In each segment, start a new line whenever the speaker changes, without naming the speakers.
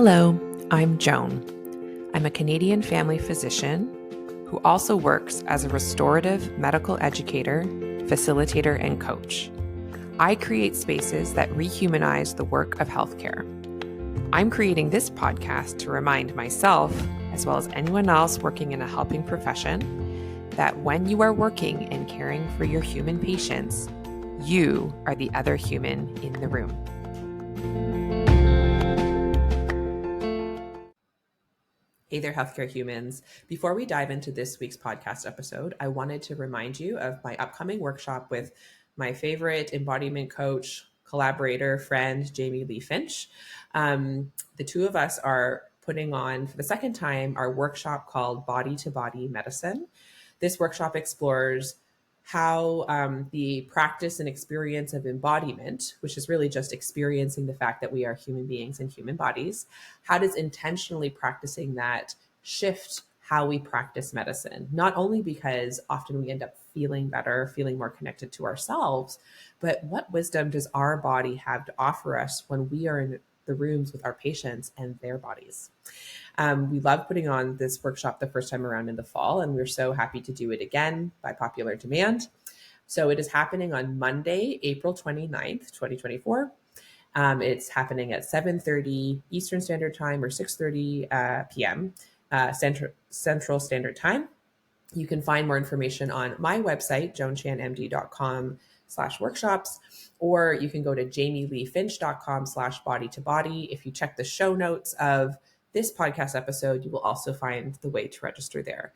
Hello, I'm Joan. I'm a Canadian family physician who also works as a restorative medical educator, facilitator, and coach. I create spaces that rehumanize the work of healthcare. I'm creating this podcast to remind myself, as well as anyone else working in a helping profession, that when you are working and caring for your human patients, you are the other human in the room. Hey there, healthcare humans. Before we dive into this week's podcast episode, I wanted to remind you of my upcoming workshop with my favorite embodiment coach, collaborator, friend, Jamie Lee Finch. The two of us are putting on, for the second time, our workshop called Body to Body Medicine. This workshop explores how the practice and experience of embodiment, which is really just experiencing the fact that we are human beings in human bodies, how does intentionally practicing that shift how we practice medicine? Not only because often we end up feeling better, feeling more connected to ourselves, but what wisdom does our body have to offer us when we are in the rooms with our patients and their bodies? We loved putting on this workshop the first time around in the fall, and we're so happy to do it again by popular demand. So it is happening on Monday, April 29th, 2024. It's happening at 7:30 Eastern Standard Time or 6:30 p.m. Central Standard Time. You can find more information on my website, joanchanmd.com/workshops, or you can go to jamieleefinch.com/body to body. If you check the show notes of this podcast episode, you will also find the way to register there.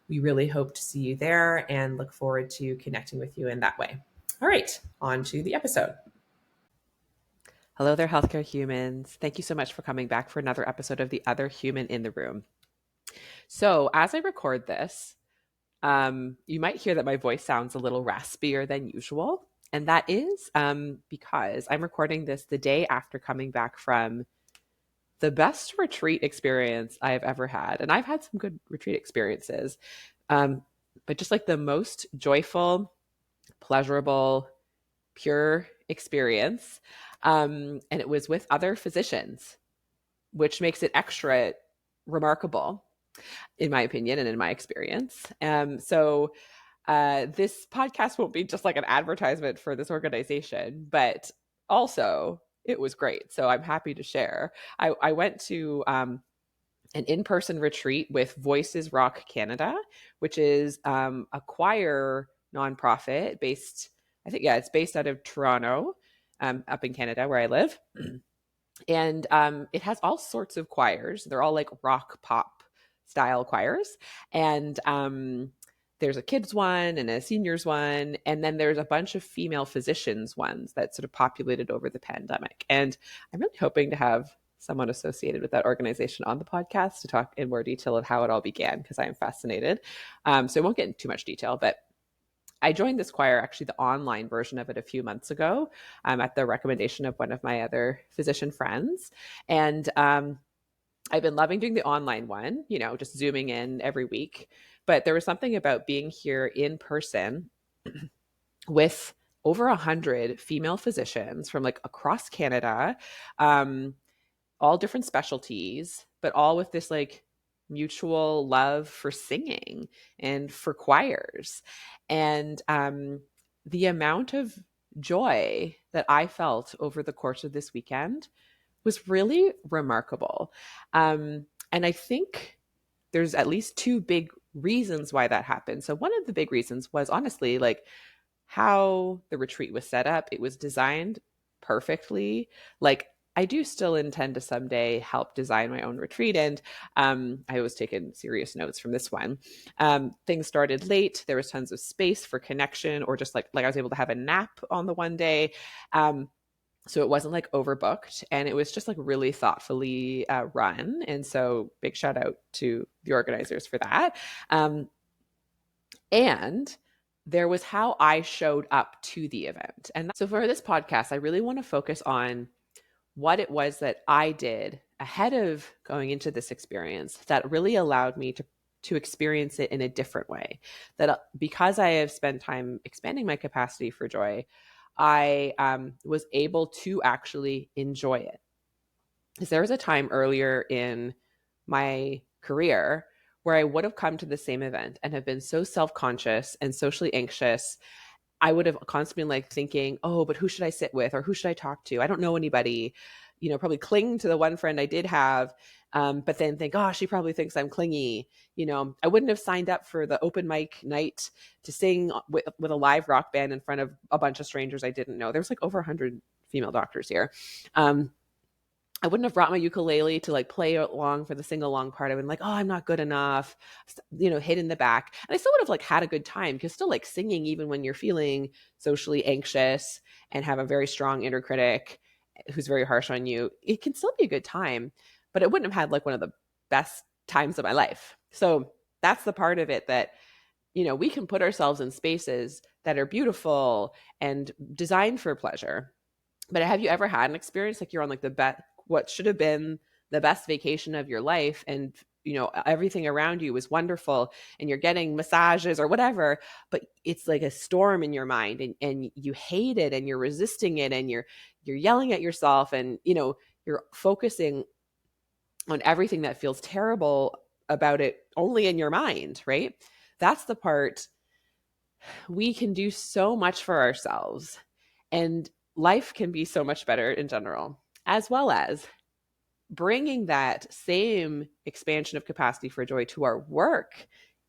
We really hope to see you there and look forward to connecting with you in that way. All right, on to the episode. Hello there, healthcare humans. Thank you so much for coming back for another episode of The Other Human in the Room. So as I record this, you might hear that my voice sounds a little raspier than usual. And that is because I'm recording this the day after coming back from the best retreat experience I've ever had. And I've had some good retreat experiences, but just like the most joyful, pleasurable, pure experience. And it was with other physicians, which makes it extra remarkable, in my opinion and in my experience. So this podcast won't be just like an advertisement for this organization, but also it was great. So I'm happy to share. I went to an in-person retreat with Voices Rock Canada, which is a choir nonprofit based, I think, it's based out of Toronto, up in Canada where I live. And it has all sorts of choirs. They're all like rock pop style choirs. And there's a kids one and a seniors one. And then there's a bunch of female physicians ones that sort of populated over the pandemic. And I'm really hoping to have someone associated with that organization on the podcast to talk in more detail of how it all began, because I am fascinated. So I won't get into too much detail, but I joined this choir, actually the online version of it, a few months ago, at the recommendation of one of my other physician friends. And I've been loving doing the online one, just zooming in every week. But there was something about being here in person with over 100 female physicians from like across Canada, all different specialties, but all with this like mutual love for singing and for choirs. And the amount of joy that I felt over the course of this weekend was really remarkable. And I think there's at least two big reasons why that happened. So one of the big reasons was honestly like how the retreat was set up. It was designed perfectly. Like I do still intend to someday help design my own retreat. And I was taking serious notes from this one. Things started late. There was tons of space for connection, or just like I was able to have a nap on the one day. So it wasn't like overbooked, and it was just like really thoughtfully run. And so big shout out to the organizers for that. And there was how I showed up to the event. And so for this podcast, I really want to focus on what it was that I did ahead of going into this experience that really allowed me to experience it in a different way. That because I have spent time expanding my capacity for joy, I was able to actually enjoy it. is there was a time earlier in my career where I would have come to the same event and have been so self-conscious and socially anxious. I would have constantly been like thinking, oh, but who should I sit with or who should I talk to? I don't know anybody. Probably cling to the one friend I did have, but then think, oh, she probably thinks I'm clingy. I wouldn't have signed up for the open mic night to sing with a live rock band in front of a bunch of strangers I didn't know. There's like over 100 female doctors here. I wouldn't have brought my ukulele to like play along for the sing along part. I would like, oh, I'm not good enough, hid in the back. And I still would have like had a good time because still like singing, even when you're feeling socially anxious and have a very strong inner critic who's very harsh on you, it can still be a good time, but I wouldn't have had like one of the best times of my life. So that's the part of it that, we can put ourselves in spaces that are beautiful and designed for pleasure. But have you ever had an experience like you're on like the best, what should have been the best vacation of your life, and everything around you was wonderful and you're getting massages or whatever, but it's like a storm in your mind, and you hate it and you're resisting it and you're yelling at yourself, and you're focusing on everything that feels terrible about it only in your mind, right? That's the part. We can do so much for ourselves, and life can be so much better in general, as well as bringing that same expansion of capacity for joy to our work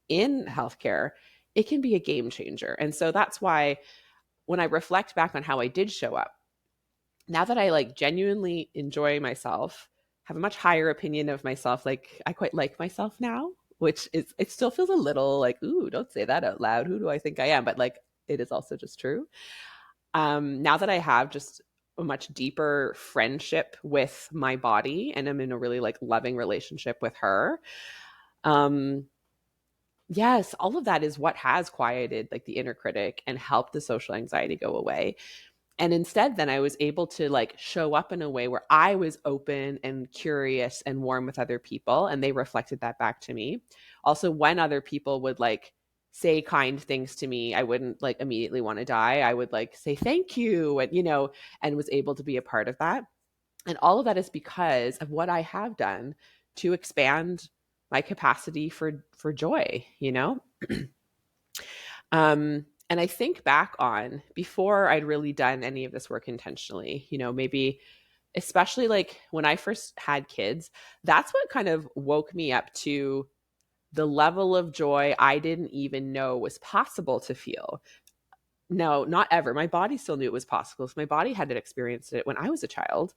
in healthcare. It can be a game changer. And so that's why when I reflect back on how I did show up, now that I like genuinely enjoy myself, have a much higher opinion of myself, like I quite like myself now, which is, it still feels a little like, ooh, don't say that out loud. Who do I think I am? But like, it is also just true. Now that I have just a much deeper friendship with my body and I'm in a really like loving relationship with her, yes, all of that is what has quieted like the inner critic and helped the social anxiety go away. And instead, then I was able to like show up in a way where I was open and curious and warm with other people, and they reflected that back to me. Also, when other people would like say kind things to me, I wouldn't like immediately want to die. I would like say thank you, and and was able to be a part of that. And all of that is because of what I have done to expand my capacity for joy, and I think back on before I'd really done any of this work intentionally, maybe especially like when I first had kids, that's what kind of woke me up to the level of joy I didn't even know was possible to feel. No, not ever. My body still knew it was possible. So my body had experienced it when I was a child,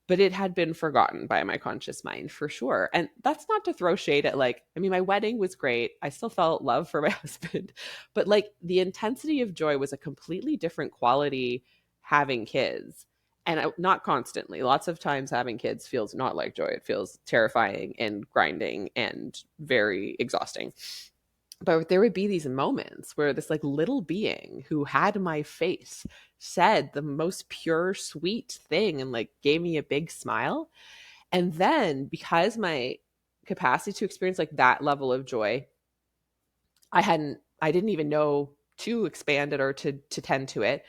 but it had been forgotten by my conscious mind for sure. And that's not to throw shade at like, I mean, my wedding was great. I still felt love for my husband, but like the intensity of joy was a completely different quality having kids. And not constantly. Lots of times having kids feels not like joy. It feels terrifying and grinding and very exhausting. But there would be these moments where this like little being who had my face said the most pure sweet thing and like gave me a big smile. And then because my capacity to experience like that level of joy, I didn't even know to expand it or to tend to it.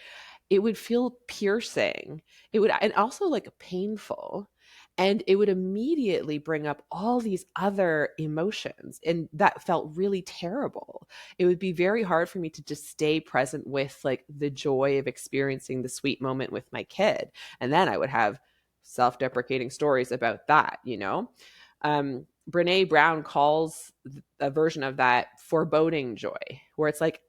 It would feel piercing. It would, and also like painful. And it would immediately bring up all these other emotions. And that felt really terrible. It would be very hard for me to just stay present with like the joy of experiencing the sweet moment with my kid. And then I would have self deprecating stories about that, Brene Brown calls a version of that foreboding joy, where it's like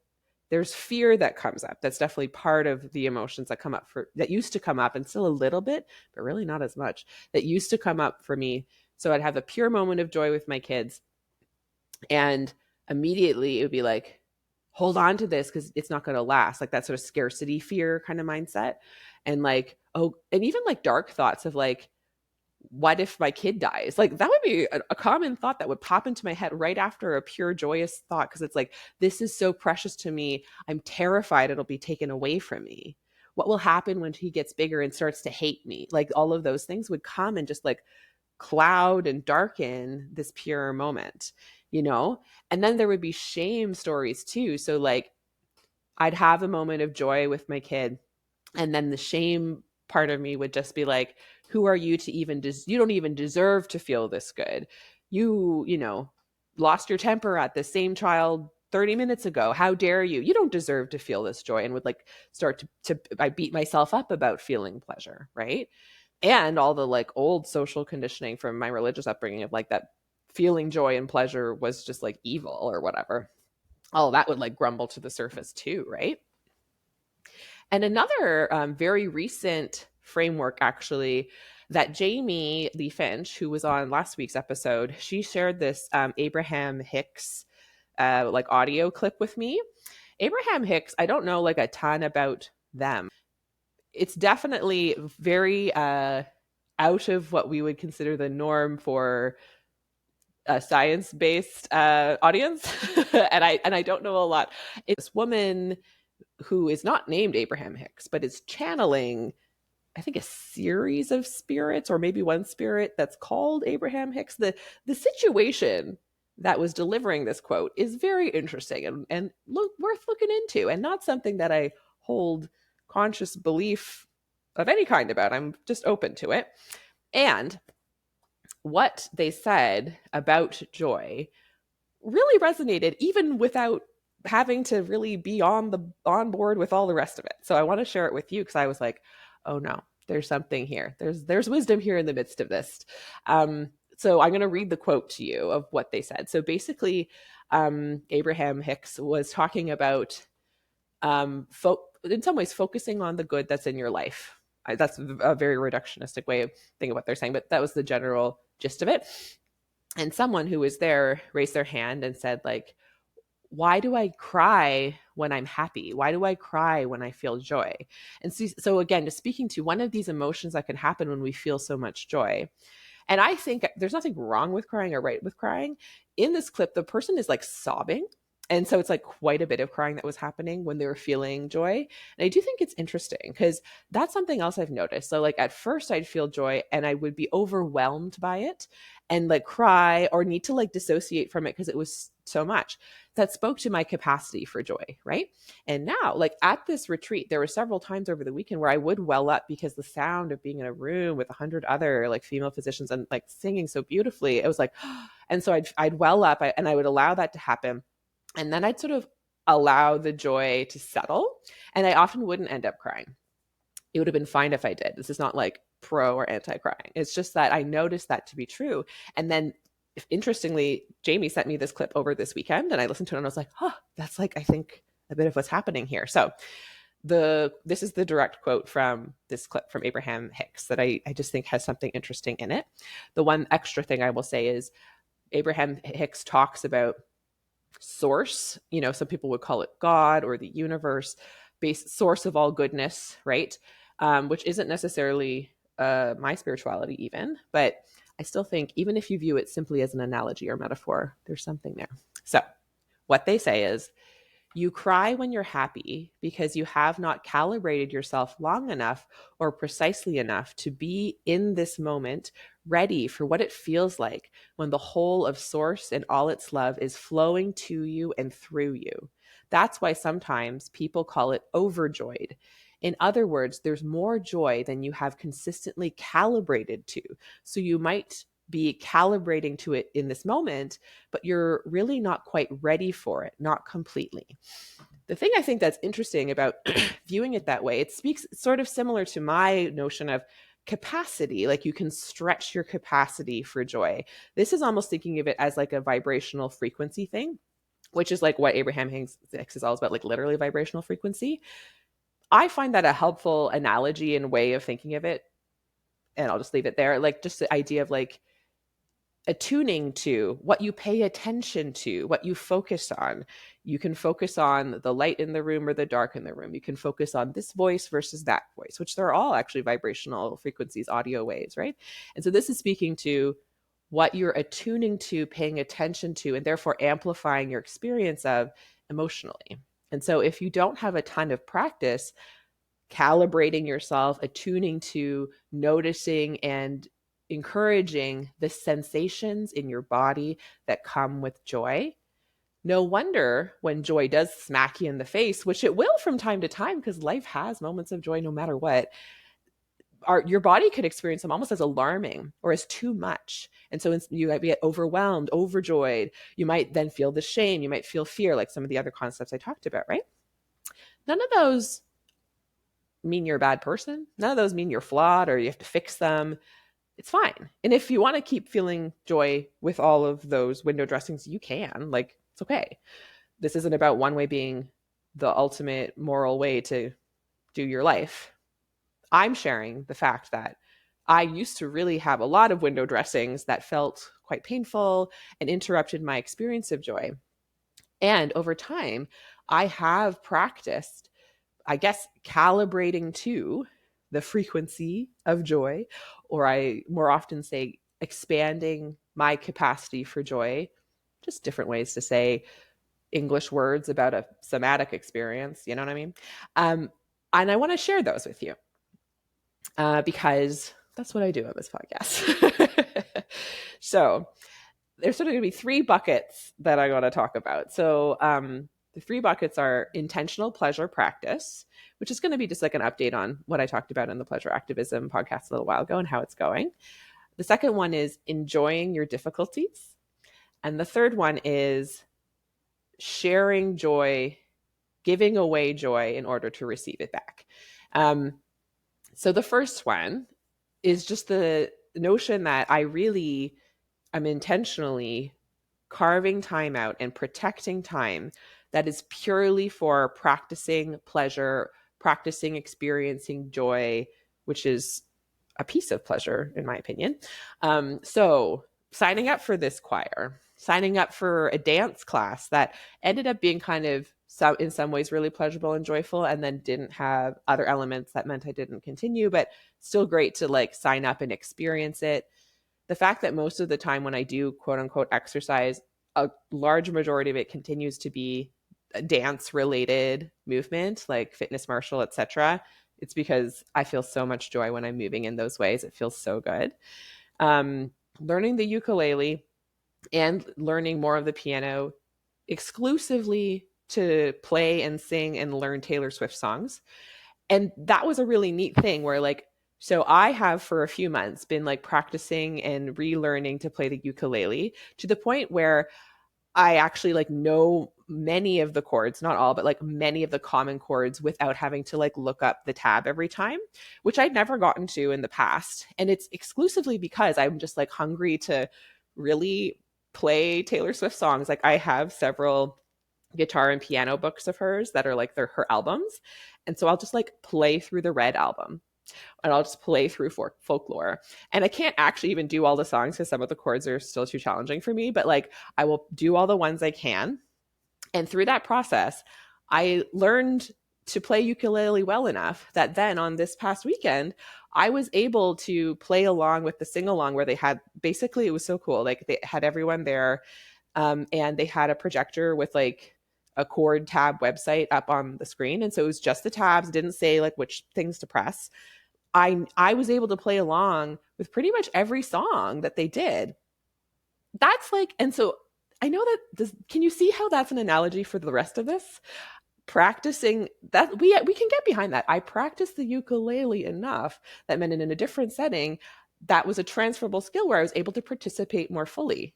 there's fear that comes up. That's definitely part of the emotions that come up that used to come up, and still a little bit, but really not as much, that used to come up for me. So I'd have a pure moment of joy with my kids, and immediately it would be like, hold on to this because it's not going to last. Like that sort of scarcity fear kind of mindset. And like, oh, and even like dark thoughts of like, what if my kid dies? Like that would be a common thought that would pop into my head right after a pure joyous thought, because it's like, this is so precious to me. I'm terrified it'll be taken away from me. What will happen when he gets bigger and starts to hate me? Like all of those things would come and just like cloud and darken this pure moment, And then there would be shame stories too. So like I'd have a moment of joy with my kid, and then the shame part of me would just be like, who are you to even you don't even deserve to feel this good. You know, lost your temper at the same child 30 minutes ago. How dare you? You don't deserve to feel this joy, and would like start to I beat myself up about feeling pleasure, right? And all the like old social conditioning from my religious upbringing of like that feeling joy and pleasure was just like evil or whatever. All that would like grumble to the surface too, right? And another very recent framework, actually, that Jamie Lee Finch, who was on last week's episode, she shared this Abraham Hicks like audio clip with me. Abraham Hicks, I don't know like a ton about them. It's definitely very out of what we would consider the norm for a science-based audience, and I don't know a lot. It's this woman who is not named Abraham Hicks, but is channeling, I think, a series of spirits, or maybe one spirit that's called Abraham Hicks. The situation that was delivering this quote is very interesting and worth looking into, and not something that I hold conscious belief of any kind about. I'm just open to it. And what they said about joy really resonated, even without having to really be on board with all the rest of it. So I want to share it with you because I was like, oh no, there's something here. There's wisdom here in the midst of this. So I'm going to read the quote to you of what they said. So basically, Abraham Hicks was talking about in some ways focusing on the good that's in your life. That's a very reductionistic way of thinking what they're saying, but that was the general gist of it. And someone who was there raised their hand and said, like, why do I cry when I'm happy? Why do I cry when I feel joy? And so again, just speaking to one of these emotions that can happen when we feel so much joy. And I think there's nothing wrong with crying or right with crying. In this clip, the person is like sobbing. And so it's like quite a bit of crying that was happening when they were feeling joy. And I do think it's interesting because that's something else I've noticed. So like at first I'd feel joy and I would be overwhelmed by it and like cry or need to like dissociate from it because it was so much. That spoke to my capacity for joy, right? And now, like at this retreat, there were several times over the weekend where I would well up because the sound of being in a room with 100 other like female physicians and like singing so beautifully, it was like, and so I'd well up and I would allow that to happen. And then I'd sort of allow the joy to settle. And I often wouldn't end up crying. It would have been fine if I did. This is not like pro or anti crying. It's just that I noticed that to be true. And then interestingly, Jamie sent me this clip over this weekend and I listened to it and I was like, oh, that's like, I think a bit of what's happening here. So this is the direct quote from this clip from Abraham Hicks that I just think has something interesting in it. The one extra thing I will say is Abraham Hicks talks about source. You know, some people would call it God or the universe, base source of all goodness, right? Which isn't necessarily my spirituality even, but I still think even if you view it simply as an analogy or metaphor, there's something there. So what they say is, you cry when you're happy because you have not calibrated yourself long enough or precisely enough to be in this moment, ready for what it feels like when the whole of Source and all its love is flowing to you and through you. That's why sometimes people call it overjoyed. In other words, there's more joy than you have consistently calibrated to. So you might be calibrating to it in this moment, but you're really not quite ready for it, not completely. The thing I think that's interesting about viewing it that way, it speaks sort of similar to my notion of capacity, like you can stretch your capacity for joy. This is almost thinking of it as like a vibrational frequency thing, which is like what Abraham Hicks is all about, like literally vibrational frequency. I find that a helpful analogy and way of thinking of it, and I'll just leave it there, like just the idea of like attuning to what you pay attention to, what you focus on. You can focus on the light in the room or the dark in the room. You can focus on this voice versus that voice, which they're all actually vibrational frequencies, audio waves, right? And so this is speaking to what you're attuning to, paying attention to, and therefore amplifying your experience of emotionally. And so if you don't have a ton of practice calibrating yourself, attuning to, noticing, and encouraging the sensations in your body that come with joy, no wonder when joy does smack you in the face, which it will from time to time because life has moments of joy no matter what, your body could experience them almost as alarming or as too much. And so you might get overwhelmed, overjoyed. You might then feel the shame. You might feel fear, like some of the other concepts I talked about, right? None of those mean you're a bad person. None of those mean you're flawed or you have to fix them. It's fine. And if you want to keep feeling joy with all of those window dressings, you can. Like, it's okay. This isn't about one way being the ultimate moral way to do your life. I'm sharing the fact that I used to really have a lot of window dressings that felt quite painful and interrupted my experience of joy. And over time, I have practiced, I guess, calibrating to the frequency of joy, or I more often say expanding my capacity for joy, just different ways to say English words about a somatic experience. You know what I mean? And I want to share those with you because that's what I do on this podcast. So there's sort of going to be three buckets that I want to talk about. So the three buckets are intentional pleasure practice, which is going to be just like an update on what I talked about in the pleasure activism podcast a little while ago and how it's going. The second one is enjoying your difficulties. And the third one is sharing joy, giving away joy in order to receive it back. So the first one is just the notion that I really am intentionally carving time out and protecting time that is purely for practicing pleasure, practicing experiencing joy, which is a piece of pleasure, in my opinion. So signing up for this choir, signing up for a dance class that ended up being kind of in some ways really pleasurable and joyful, and then didn't have other elements that meant I didn't continue, but still great to like sign up and experience it. The fact that most of the time when I do quote unquote exercise, a large majority of it continues to be a dance related movement like fitness, martial, etc. It's because I feel so much joy when I'm moving in those ways. It feels so good. Learning the ukulele and learning more of the piano exclusively to play and sing and learn Taylor Swift songs. And that was a really neat thing where like, so I have for a few months been like practicing and relearning to play the ukulele to the point where I actually like know many of the chords, not all, but like many of the common chords without having to like look up the tab every time, which I'd never gotten to in the past. And it's exclusively because I'm just like hungry to really play Taylor Swift songs. Like I have several guitar and piano books of hers that are like her albums. And so I'll just like play through the Red album and I'll just play through folklore. And I can't actually even do all the songs because some of the chords are still too challenging for me, but like I will do all the ones I can. And through that process, I learned to play ukulele well enough that then on this past weekend, I was able to play along with the sing along where they had basically, it was so cool. Like they had everyone there and they had a projector with like a chord tab website up on the screen. And so it was just the tabs, didn't say like which things to press. I was able to play along with pretty much every song that they did. That's like, and so I know that this, can you see how that's an analogy for the rest of this? Practicing that we can get behind that. I practiced the ukulele enough that meant in a different setting, that was a transferable skill where I was able to participate more fully.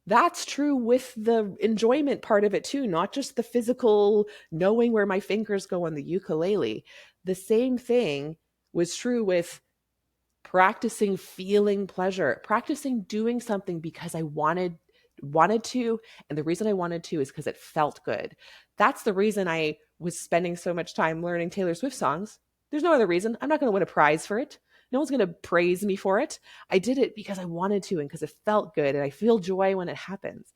That's true with the enjoyment part of it too, not just the physical knowing where my fingers go on the ukulele. The same thing was true with practicing feeling pleasure, practicing doing something because I wanted to, and the reason I wanted to is because it felt good. That's the reason I was spending so much time learning Taylor Swift songs. There's no other reason. I'm not going to win a prize for it. No one's going to praise me for it. I did it because I wanted to and because it felt good and I feel joy when it happens.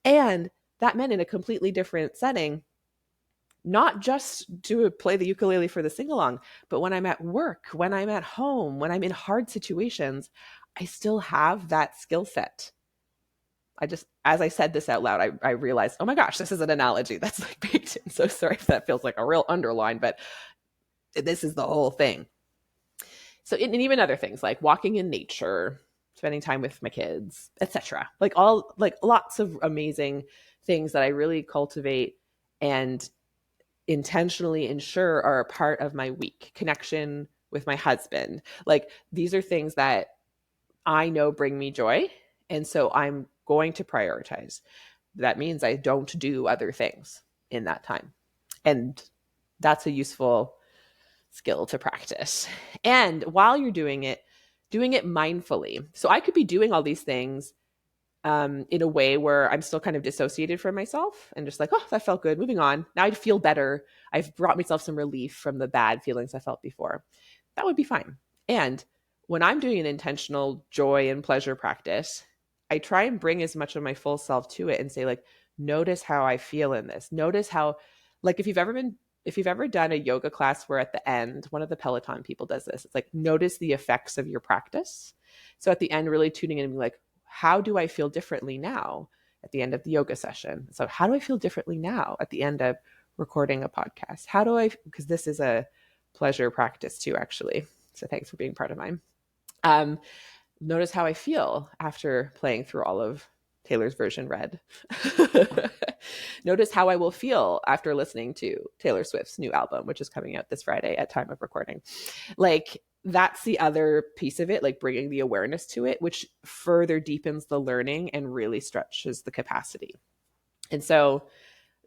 And that meant in a completely different setting, not just to play the ukulele for the sing-along, but when I'm at work, when I'm at home, when I'm in hard situations, I still have that skill set. I just, as I said this out loud, I realized, oh my gosh, this is an analogy that's like baked in. So sorry if that feels like a real underline, but this is the whole thing. So, and even other things like walking in nature, spending time with my kids, etc. Like lots of amazing things that I really cultivate and intentionally ensure are a part of my week. Connection with my husband. Like these are things that I know bring me joy. And so I'm going to prioritize. That means I don't do other things in that time. And that's a useful skill to practice. And while you're doing it mindfully. So I could be doing all these things in a way where I'm still kind of dissociated from myself and just like, oh, that felt good. Moving on. Now I feel better. I've brought myself some relief from the bad feelings I felt before. That would be fine. And when I'm doing an intentional joy and pleasure practice, I try and bring as much of my full self to it and say, like, notice how I feel in this. Notice how, like, if you've ever done a yoga class where at the end, one of the Peloton people does this, it's like, notice the effects of your practice. So at the end, really tuning in and being like, how do I feel differently now at the end of the yoga session? So how do I feel differently now at the end of recording a podcast? How do I, because this is a pleasure practice too, actually. So thanks for being part of mine. Notice how I feel after playing through all of Taylor's version Red. Notice how I will feel after listening to Taylor Swift's new album, which is coming out this Friday at time of recording. Like, that's the other piece of it, like bringing the awareness to it, which further deepens the learning and really stretches the capacity. And so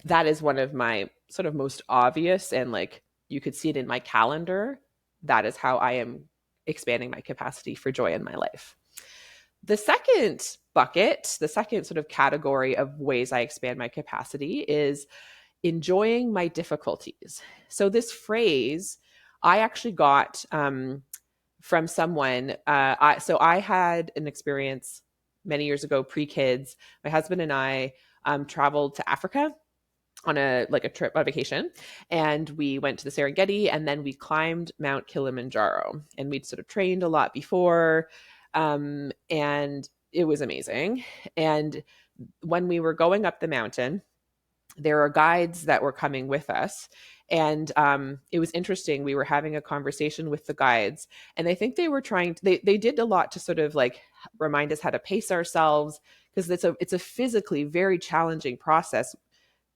that is one of my sort of most obvious, and like you could see it in my calendar. That is how I am expanding my capacity for joy in my life. The second bucket, the second sort of category of ways I expand my capacity is enjoying my difficulties. So this phrase I actually got from someone. I had an experience many years ago, pre-kids. My husband and I traveled to Africa on a trip, a vacation, and we went to the Serengeti, and then we climbed Mount Kilimanjaro, and we'd sort of trained a lot before, and it was amazing. And when we were going up the mountain, there are guides that were coming with us. And it was interesting. We were having a conversation with the guides, and I think they were they did a lot to sort of like remind us how to pace ourselves, because it's a physically very challenging process,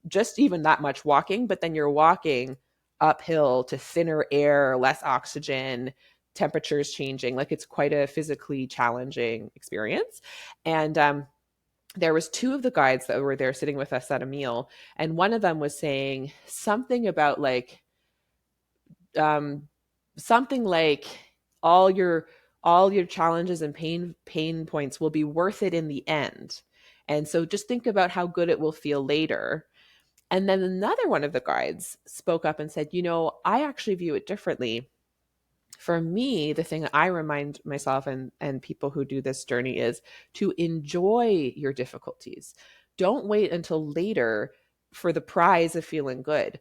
just even that much walking, but then you're walking uphill to thinner air, less oxygen, temperatures changing. Like, it's quite a physically challenging experience. And there was two of the guides that were there sitting with us at a meal, and one of them was saying something about like something like all your challenges and pain points will be worth it in the end, and so just think about how good it will feel later. And then another one of the guides spoke up and said, I actually view it differently. For me, the thing I remind myself and people who do this journey is to enjoy your difficulties. Don't wait until later for the prize of feeling good,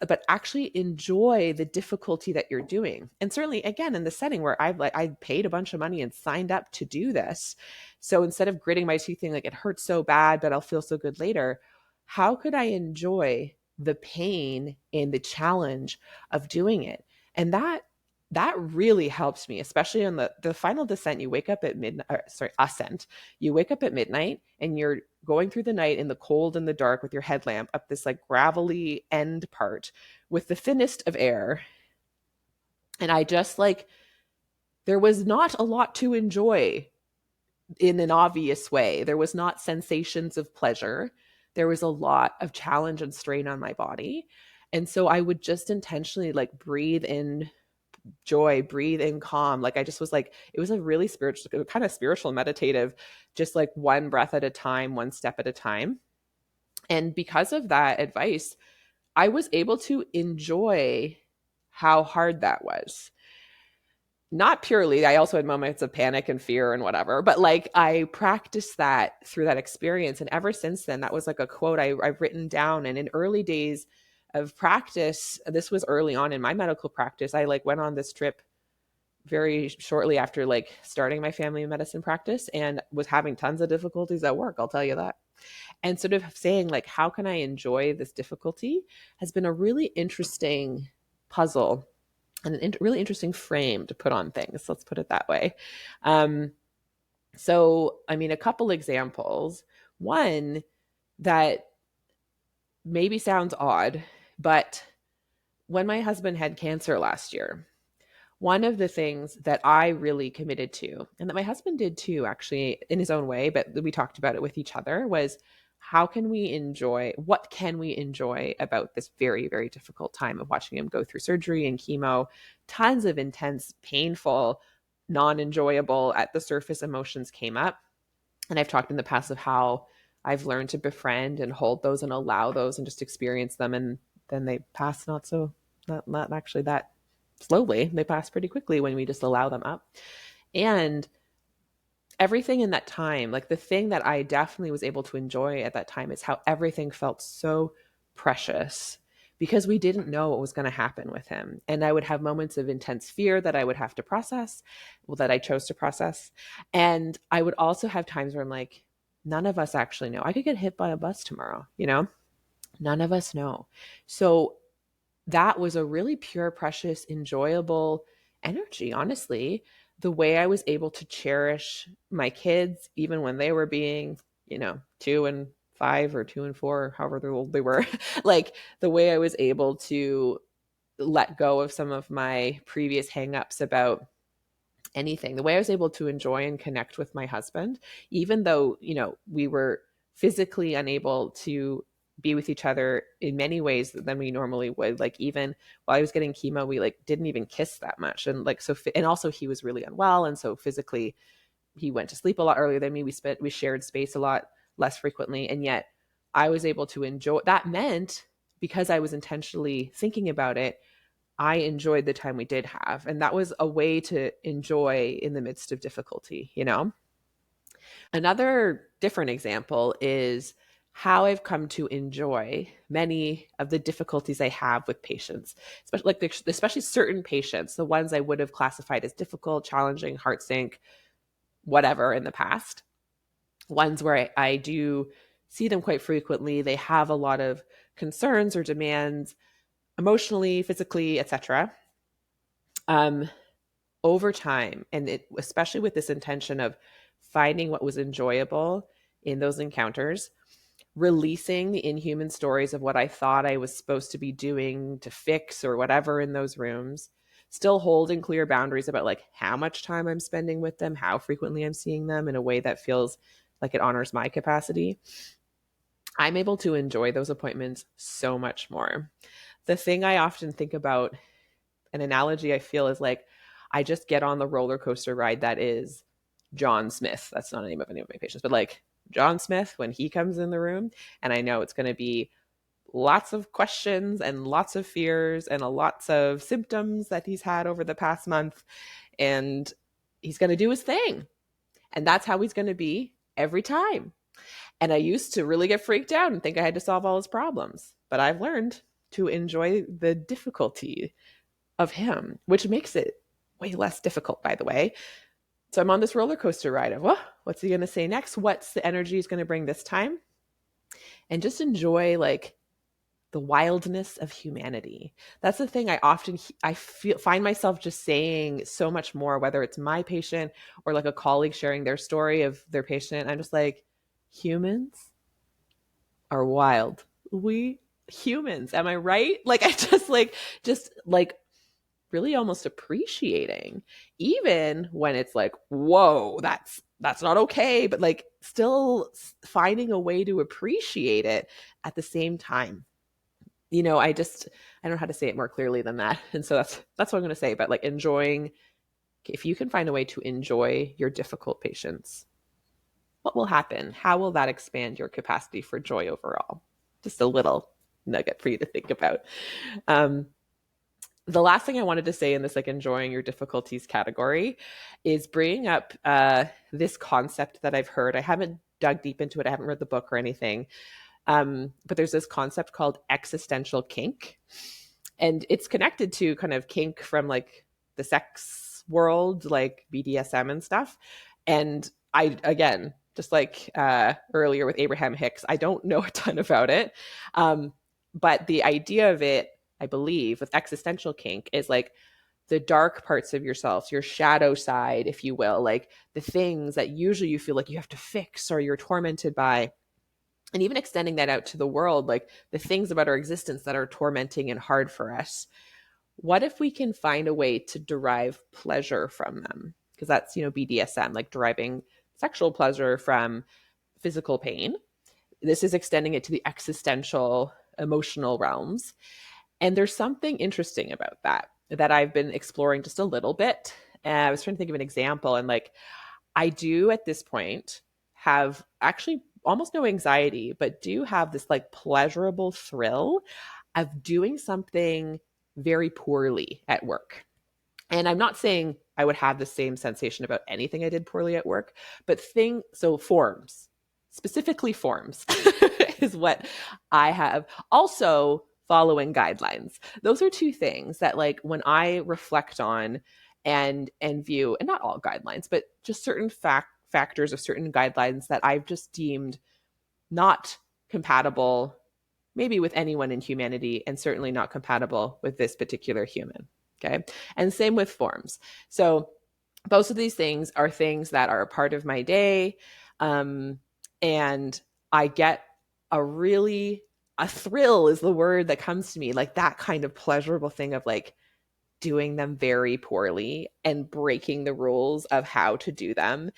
but actually enjoy the difficulty that you're doing. And certainly, again, in the setting where I paid a bunch of money and signed up to do this. So instead of gritting my teeth thinking like it hurts so bad, but I'll feel so good later, how could I enjoy the pain and the challenge of doing it? And that really helps me, especially on the final descent. You wake up at ascent. You wake up at midnight and you're going through the night in the cold and the dark with your headlamp up this like gravelly end part with the thinnest of air. And I just like, there was not a lot to enjoy in an obvious way. There was not sensations of pleasure. There was a lot of challenge and strain on my body. And so I would just intentionally like breathe in joy, breathe in calm. Like, I just was like, it was a really spiritual, kind of spiritual, meditative, just like one breath at a time, one step at a time. And because of that advice, I was able to enjoy how hard that was. Not purely, I also had moments of panic and fear and whatever, but like I practiced that through that experience. And ever since then, that was like a quote I've written down. And in early days of practice, this was early on in my medical practice, I like went on this trip very shortly after like starting my family medicine practice and was having tons of difficulties at work, I'll tell you that. And sort of saying like, how can I enjoy this difficulty has been a really interesting puzzle and a really interesting frame to put on things. Let's put it that way. So, I mean, a couple examples. One that maybe sounds odd, but when my husband had cancer last year, One of the things that I really committed to, and that my husband did too, actually, in his own way, but we talked about it with each other, was what can we enjoy about this very, very difficult time of watching him go through surgery and chemo, tons of intense, painful, non-enjoyable at the surface emotions came up. And I've talked in the past of how I've learned to befriend and hold those and allow those and just experience them. And then they pass not actually that slowly. They pass pretty quickly when we just allow them up. And everything in that time, like the thing that I definitely was able to enjoy at that time is how everything felt so precious because we didn't know what was going to happen with him. And I would have moments of intense fear that I would have to process, well, that I chose to process. And I would also have times where I'm like, none of us actually know. I could get hit by a bus tomorrow, you know? None of us know. So that was a really pure, precious, enjoyable energy, honestly. The way I was able to cherish my kids, even when they were being, 2 and 5 or 2 and 4, however old they were, like the way I was able to let go of some of my previous hangups about anything, the way I was able to enjoy and connect with my husband, even though, we were physically unable to be with each other in many ways than we normally would. Like even while I was getting chemo, we like didn't even kiss that much. And like, so, and also he was really unwell. And so physically he went to sleep a lot earlier than me. We shared space a lot less frequently. And yet I was able to enjoy, that meant because I was intentionally thinking about it, I enjoyed the time we did have. And that was a way to enjoy in the midst of difficulty, Another different example is how I've come to enjoy many of the difficulties I have with patients, especially certain patients, the ones I would have classified as difficult, challenging, heart sink, whatever in the past. Ones where I do see them quite frequently. They have a lot of concerns or demands emotionally, physically, etc. Over time, and especially with this intention of finding what was enjoyable in those encounters, releasing the inhuman stories of what I thought I was supposed to be doing to fix or whatever in those rooms, still holding clear boundaries about like how much time I'm spending with them, how frequently I'm seeing them in a way that feels like it honors my capacity. I'm able to enjoy those appointments so much more. The thing I often think about, an analogy I feel is like, I just get on the roller coaster ride that is John Smith. That's not the name of any of my patients, but like John Smith, when he comes in the room, and I know it's going to be lots of questions and lots of fears and lots of symptoms that he's had over the past month. And he's going to do his thing. And that's how he's going to be every time. And I used to really get freaked out and think I had to solve all his problems. But I've learned to enjoy the difficulty of him, which makes it way less difficult, by the way. So I'm on this roller coaster ride of, what's he going to say next? What's the energy he's going to bring this time? And just enjoy like the wildness of humanity. That's the thing find myself just saying so much more, whether it's my patient or like a colleague sharing their story of their patient. I'm just like, humans are wild. We humans, am I right? Like I just like really almost appreciating, even when it's like, whoa, that's not okay, but like still finding a way to appreciate it at the same time. I don't know how to say it more clearly than that. And so that's what I'm going to say. But like enjoying, if you can find a way to enjoy your difficult patients, what will happen? How will that expand your capacity for joy overall? Just a little nugget for you to think about. The last thing I wanted to say in this like enjoying your difficulties category is bringing up this concept that I've heard. I haven't dug deep into it. I haven't read the book or anything. But there's this concept called existential kink. And it's connected to kind of kink from like the sex world, like BDSM and stuff. And I, again, just like earlier with Abraham Hicks, I don't know a ton about it. But the idea of it, I believe, with existential kink is like the dark parts of yourself, your shadow side, if you will, like the things that usually you feel like you have to fix or you're tormented by. And even extending that out to the world, like the things about our existence that are tormenting and hard for us. what if we can find a way to derive pleasure from them? Because that's, BDSM, like deriving sexual pleasure from physical pain. This is extending it to the existential, emotional realms. And there's something interesting about that I've been exploring just a little bit. And I was trying to think of an example. And like, I do at this point have actually almost no anxiety, but do have this like pleasurable thrill of doing something very poorly at work. And I'm not saying I would have the same sensation about anything I did poorly at work, but so forms, specifically forms, is what I have. Also, following guidelines. Those are two things that, like, when I reflect on and view, and not all guidelines, but just certain factors of certain guidelines that I've just deemed not compatible, maybe with anyone in humanity, and certainly not compatible with this particular human. Okay. And same with forms. So both of these things are things that are a part of my day. And I get a thrill is the word that comes to me, like that kind of pleasurable thing of like doing them very poorly and breaking the rules of how to do them.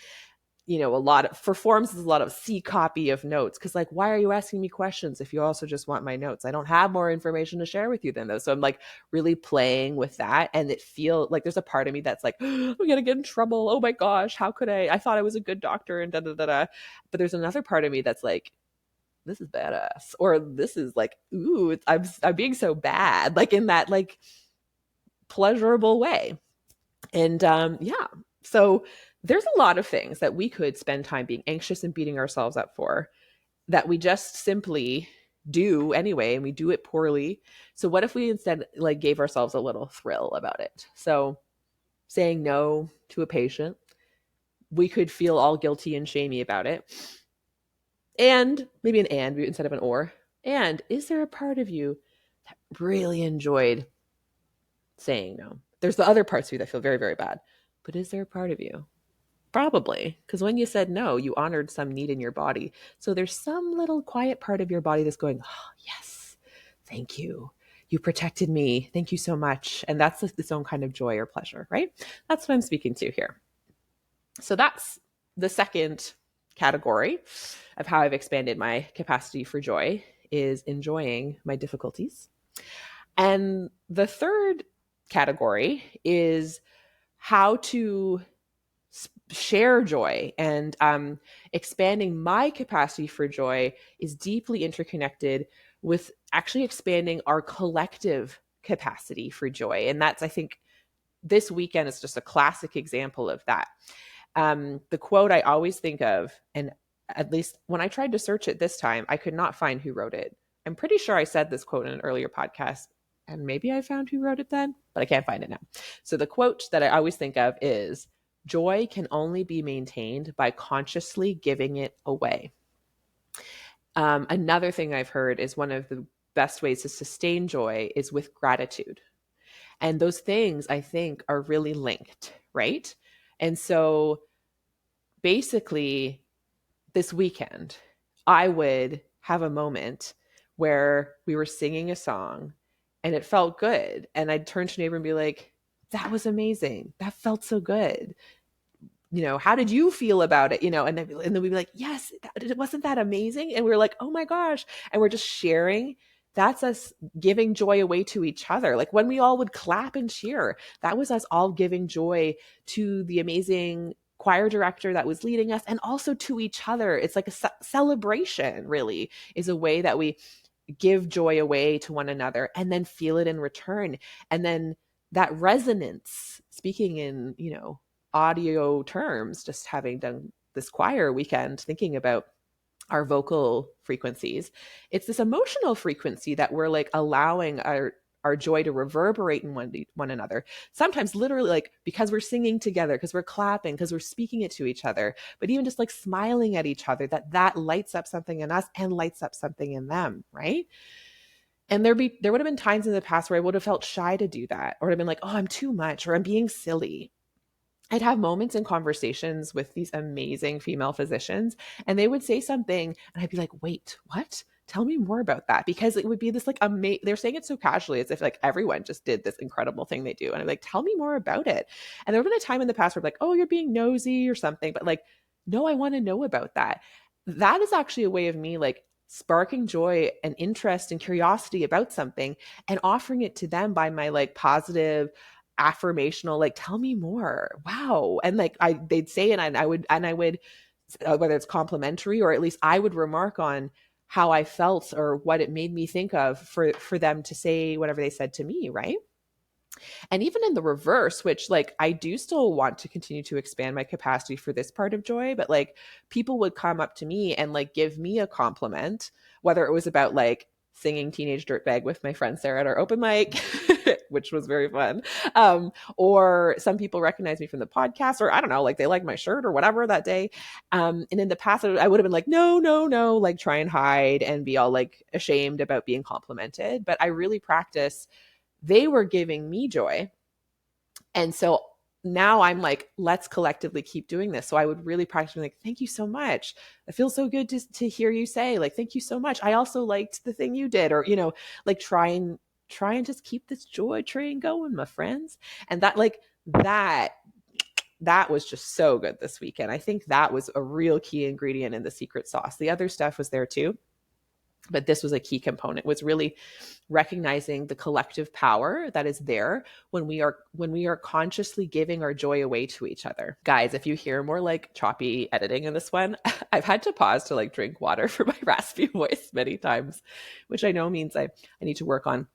For forms is a lot of see copy of notes, because like, why are you asking me questions if you also just want my notes? I don't have more information to share with you than those. So I'm like really playing with that, and it feels like there's a part of me that's like, I'm gonna get in trouble, oh my gosh, how could I thought I was a good doctor, and da da da da. But there's another part of me that's like, this is badass, or this is like, ooh, I'm being so bad, like in that like pleasurable way. And yeah, so there's a lot of things that we could spend time being anxious and beating ourselves up for that we just simply do anyway, and we do it poorly. So what if we instead like gave ourselves a little thrill about it? So saying no to a patient, we could feel all guilty and shamey about it. And maybe an and instead of an or. And is there a part of you that really enjoyed saying no? There's the other parts of you that feel very, very bad. But is there a part of you? Probably, because when you said no, you honored some need in your body. So there's some little quiet part of your body that's going, oh, yes, thank you. You protected me. Thank you so much. And that's its own kind of joy or pleasure, right? That's what I'm speaking to here. So that's the second category of how I've expanded my capacity for joy, is enjoying my difficulties. And the third category is how to share joy, and expanding my capacity for joy is deeply interconnected with actually expanding our collective capacity for joy. And that's, I think, this weekend is just a classic example of that. The quote I always think of, and at least when I tried to search it this time, I could not find who wrote it. I'm pretty sure I said this quote in an earlier podcast, and maybe I found who wrote it then, but I can't find it now. So the quote that I always think of is, joy can only be maintained by consciously giving it away. Another thing I've heard is one of the best ways to sustain joy is with gratitude. And those things, I think, are really linked, right? And so basically, this weekend, I would have a moment where we were singing a song and it felt good. And I'd turn to a neighbor and be like, that was amazing. That felt so good. How did you feel about it? And then we'd be like, yes, wasn't that amazing? And we were like, oh my gosh. And we're just sharing. That's us giving joy away to each other. Like when we all would clap and cheer, that was us all giving joy to the amazing choir director that was leading us, and also to each other. It's like a celebration, really, is a way that we give joy away to one another and then feel it in return. And then that resonance, speaking in, audio terms, just having done this choir weekend, thinking about our vocal frequencies, it's this emotional frequency that we're like allowing our joy to reverberate in one another. Sometimes literally, like, because we're singing together, because we're clapping, because we're speaking it to each other, but even just like smiling at each other, that lights up something in us and lights up something in them, right? And there would have been times in the past where I would have felt shy to do that, or I've been like, oh, I'm too much, or I'm being silly. I'd have moments in conversations with these amazing female physicians, and they would say something and I'd be like, wait, what? Tell me more about that, because it would be this like they're saying it so casually as if like everyone just did this incredible thing they do. And I'm like, tell me more about it. And there would have been a time in the past where like, oh, you're being nosy or something, but like, no, I want to know about that. That is actually a way of me like sparking joy and interest and curiosity about something and offering it to them by my like positive affirmational, like, tell me more. Wow. And like they'd say it, and I would whether it's complimentary or at least I would remark on how I felt or what it made me think of for them to say whatever they said to me, right? And even in the reverse, which like I do still want to continue to expand my capacity for this part of joy, but like people would come up to me and like give me a compliment, whether it was about like singing Teenage Dirtbag with my friend Sarah at our open mic, which was very fun. Or some people recognize me from the podcast, or I don't know, like they like my shirt or whatever that day. And in the past, I would have been like, no, no, no, like try and hide and be all like ashamed about being complimented. But I really practice. They were giving me joy. And so now I'm like, let's collectively keep doing this. So I would really practice like, thank you so much. It feels so good to hear you say like, thank you so much. I also liked the thing you did, or, you know, like try and just keep this joy train going, my friends. And that like, that was just so good this weekend. I think that was a real key ingredient in the secret sauce. The other stuff was there too, but this was a key component, was really recognizing the collective power that is there when we are consciously giving our joy away to each other. Guys, if you hear more like choppy editing in this one, I've had to pause to like drink water for my raspy voice many times, which I know means I need to work on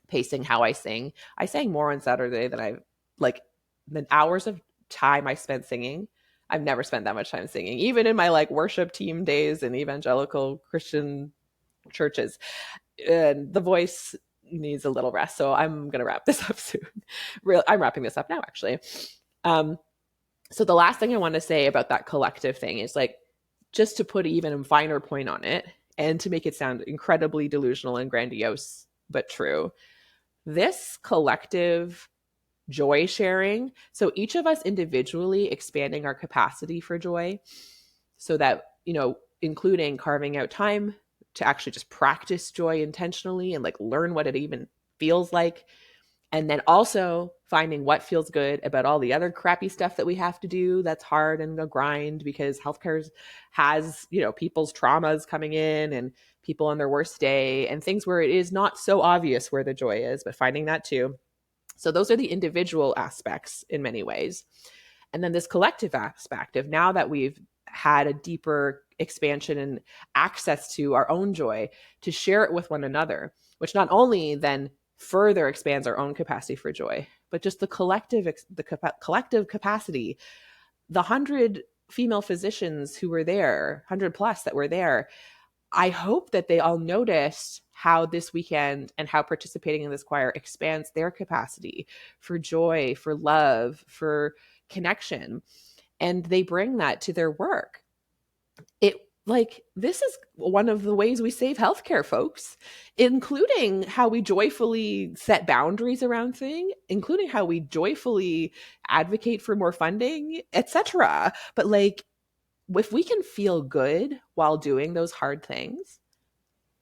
pacing how I sing. I sang more on Saturday than I like the hours of time I spent singing. I've never spent that much time singing, even in my like worship team days in evangelical Christian churches. And the voice needs a little rest. So I'm going to wrap this up soon. I'm wrapping this up now, actually. So the last thing I want to say about that collective thing is like, just to put an even finer point on it and to make it sound incredibly delusional and grandiose, but true, this collective joy sharing, so each of us individually expanding our capacity for joy so that, you know, including carving out time to actually just practice joy intentionally and like learn what it even feels like. And then also finding what feels good about all the other crappy stuff that we have to do that's hard and a grind, because healthcare has, you know, people's traumas coming in and people on their worst day and things where it is not so obvious where the joy is, but finding that too. So those are the individual aspects in many ways. And then this collective aspect of now that we've had a deeper expansion and access to our own joy, to share it with one another, which not only then further expands our own capacity for joy, but just the collective capacity. The 100 female physicians who were there, 100 plus that were there, I hope that they all noticed how this weekend and how participating in this choir expands their capacity for joy, for love, for connection. And they bring that to their work. This is one of the ways we save healthcare, folks, including how we joyfully set boundaries around things, including how we joyfully advocate for more funding, etc. But like, if we can feel good while doing those hard things,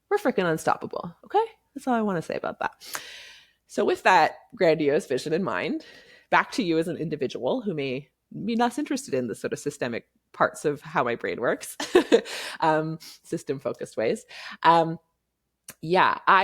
we're freaking unstoppable. Okay? That's all I want to say about that. So with that grandiose vision in mind, back to you as an individual who may be less interested in the sort of systemic parts of how my brain works, system-focused ways. I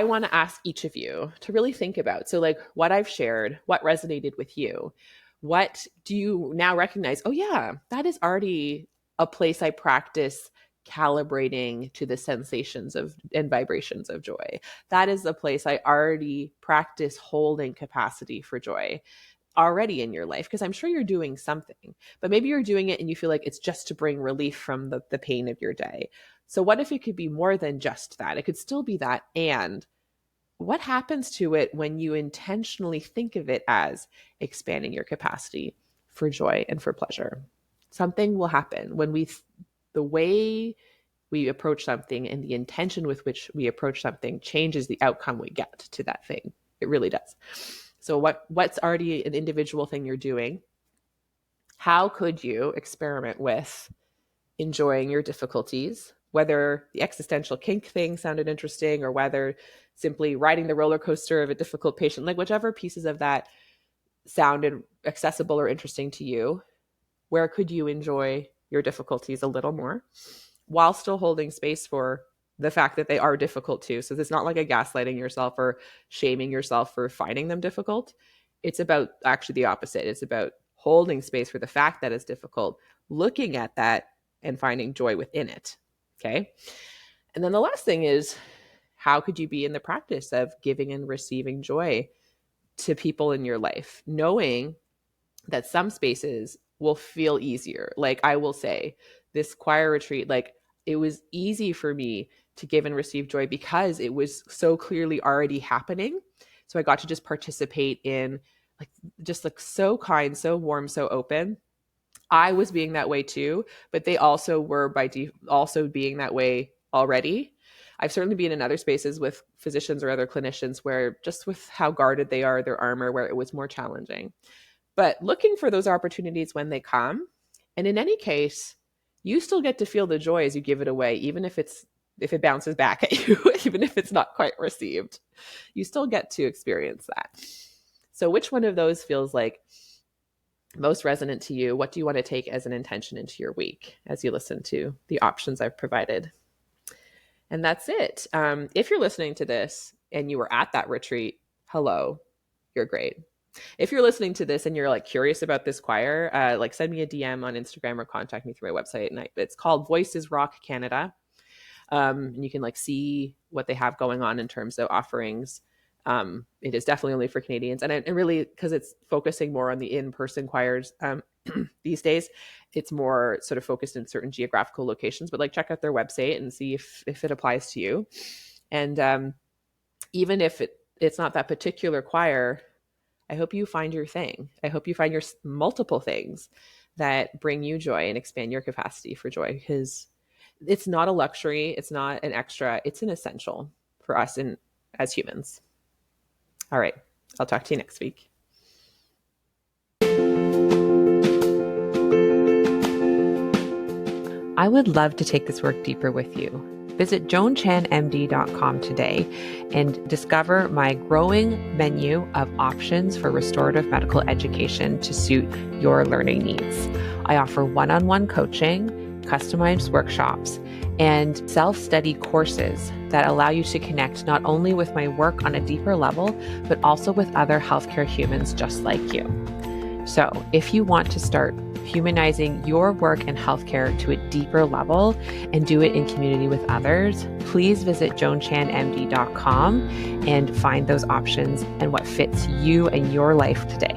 want to ask each of you to really think about, so like what I've shared, what resonated with you, what do you now recognize? Oh yeah, that is already a place I practice calibrating to the sensations of and vibrations of joy. That is a place I already practice holding capacity for joy already in your life, because I'm sure you're doing something, but maybe you're doing it and you feel like it's just to bring relief from the pain of your day. So what if it could be more than just that? It could still be that. And what happens to it when you intentionally think of it as expanding your capacity for joy and for pleasure? Something will happen when the way we approach something and the intention with which we approach something changes the outcome we get to that thing. It really does. So what's already an individual thing you're doing? How could you experiment with enjoying your difficulties whether the existential kink thing sounded interesting or whether simply riding the roller coaster of a difficult patient, like whichever pieces of that sounded accessible or interesting to you, where could you enjoy your difficulties a little more while still holding space for the fact that they are difficult too. So it's not like a gaslighting yourself or shaming yourself for finding them difficult. It's about actually the opposite. It's about holding space for the fact that it's difficult, looking at that and finding joy within it. Okay. And then the last thing is, how could you be in the practice of giving and receiving joy to people in your life, knowing that some spaces will feel easier. Like I will say, this choir retreat, like it was easy for me to give and receive joy because it was so clearly already happening. So I got to just participate in like just like so kind, so warm, so open. I was being that way too, but they also were also being that way already. I've certainly been in other spaces with physicians or other clinicians where just with how guarded they are, their armor, where it was more challenging. But looking for those opportunities when they come. And in any case, you still get to feel the joy as you give it away, even if it bounces back at you, even if it's not quite received. You still get to experience that. So which one of those feels like most resonant to you? What do you want to take as an intention into your week as you listen to the options I've provided? And that's it. If you're listening to this and you were at that retreat, hello, you're great. If you're listening to this and you're like curious about this choir, like send me a DM on Instagram or contact me through my website. And it's called Voices Rock Canada. And you can like see what they have going on in terms of offerings. It is definitely only for Canadians. And really, because it's focusing more on the in-person choirs these days, it's more sort of focused in certain geographical locations. But like check out their website and see if it applies to you. And even if it's not that particular choir, I hope you find your thing. I hope you find your multiple things that bring you joy and expand your capacity for joy, because it's not a luxury. It's not an extra. It's an essential for us as humans. All right. I'll talk to you next week. I would love to take this work deeper with you. Visit joanchanmd.com today and discover my growing menu of options for restorative medical education to suit your learning needs. I offer one-on-one coaching, customized workshops, and self-study courses that allow you to connect not only with my work on a deeper level, but also with other healthcare humans just like you. So if you want to start humanizing your work in healthcare to a deeper level and do it in community with others, please visit joanchanmd.com and find those options and what fits you and your life today.